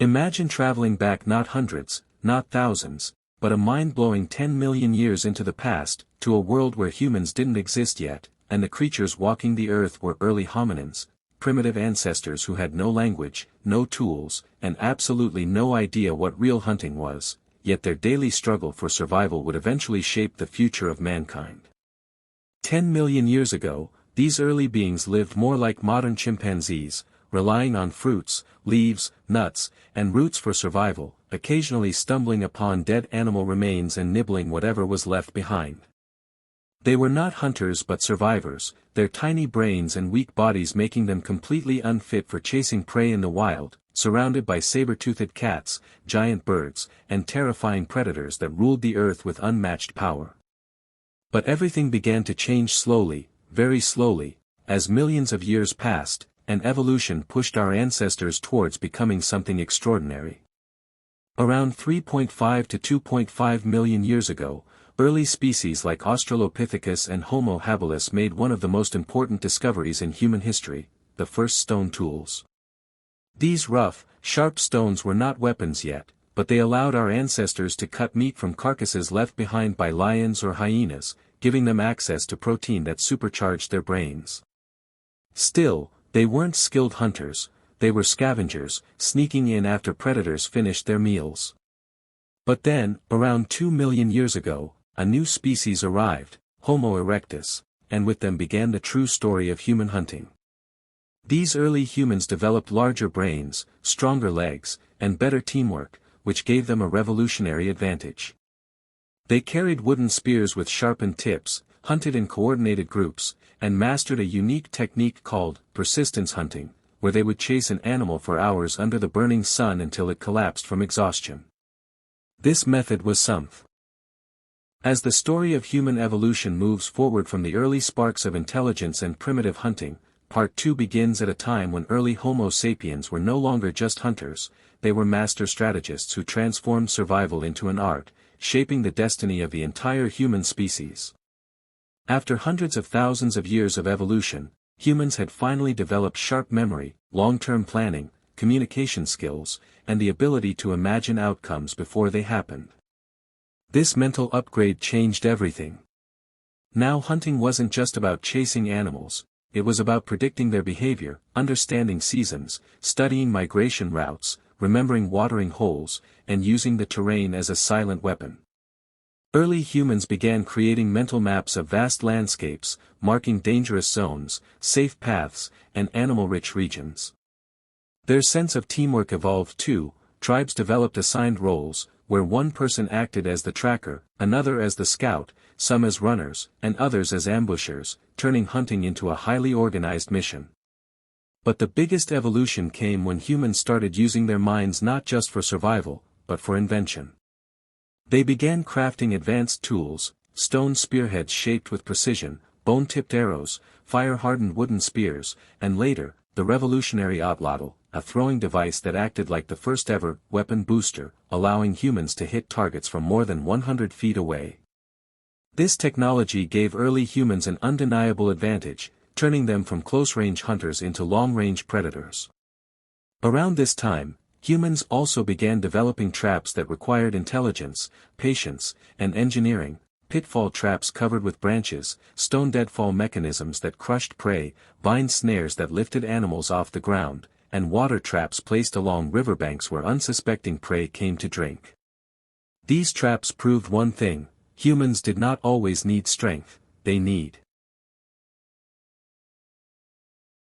Imagine traveling back not hundreds, not thousands, but a mind-blowing 10 million years into the past, to a world where humans didn't exist yet, and the creatures walking the earth were early hominins, primitive ancestors who had no language, no tools, and absolutely no idea what real hunting was, yet their daily struggle for survival would eventually shape the future of mankind. 10 million years ago, these early beings lived more like modern chimpanzees, relying on fruits, leaves, nuts, and roots for survival, occasionally stumbling upon dead animal remains and nibbling whatever was left behind. They were not hunters but survivors, their tiny brains and weak bodies making them completely unfit for chasing prey in the wild, surrounded by saber-toothed cats, giant birds, and terrifying predators that ruled the earth with unmatched power. But everything began to change slowly, very slowly, as millions of years passed, and evolution pushed our ancestors towards becoming something extraordinary. Around 3.5 to 2.5 million years ago, early species like Australopithecus and Homo habilis made one of the most important discoveries in human history, the first stone tools. These rough, sharp stones were not weapons yet, but they allowed our ancestors to cut meat from carcasses left behind by lions or hyenas, giving them access to protein that supercharged their brains. Still, they weren't skilled hunters, they were scavengers, sneaking in after predators finished their meals. But then, around 2 million years ago, a new species arrived, Homo erectus, and with them began the true story of human hunting. These early humans developed larger brains, stronger legs, and better teamwork, which gave them a revolutionary advantage. They carried wooden spears with sharpened tips, hunted in coordinated groups, and mastered a unique technique called persistence hunting, where they would chase an animal for hours under the burning sun until it collapsed from exhaustion. This method was Sumph. As the story of human evolution moves forward from the early sparks of intelligence and primitive hunting, Part 2 begins at a time when early Homo sapiens were no longer just hunters, they were master strategists who transformed survival into an art, shaping the destiny of the entire human species. After hundreds of thousands of years of evolution, humans had finally developed sharp memory, long-term planning, communication skills, and the ability to imagine outcomes before they happened. This mental upgrade changed everything. Now hunting wasn't just about chasing animals, it was about predicting their behavior, understanding seasons, studying migration routes, remembering watering holes, and using the terrain as a silent weapon. Early humans began creating mental maps of vast landscapes, marking dangerous zones, safe paths, and animal-rich regions. Their sense of teamwork evolved too. Tribes developed assigned roles, where one person acted as the tracker, another as the scout, some as runners, and others as ambushers, turning hunting into a highly organized mission. But the biggest evolution came when humans started using their minds not just for survival, but for invention. They began crafting advanced tools, stone spearheads shaped with precision, bone-tipped arrows, fire-hardened wooden spears, and later, the revolutionary atlatl, a throwing device that acted like the first-ever weapon booster, allowing humans to hit targets from more than 100 feet away. This technology gave early humans an undeniable advantage, turning them from close-range hunters into long-range predators. Around this time, humans also began developing traps that required intelligence, patience, and engineering, pitfall traps covered with branches, stone deadfall mechanisms that crushed prey, vine snares that lifted animals off the ground, and water traps placed along riverbanks where unsuspecting prey came to drink. These traps proved one thing: humans did not always need strength, they need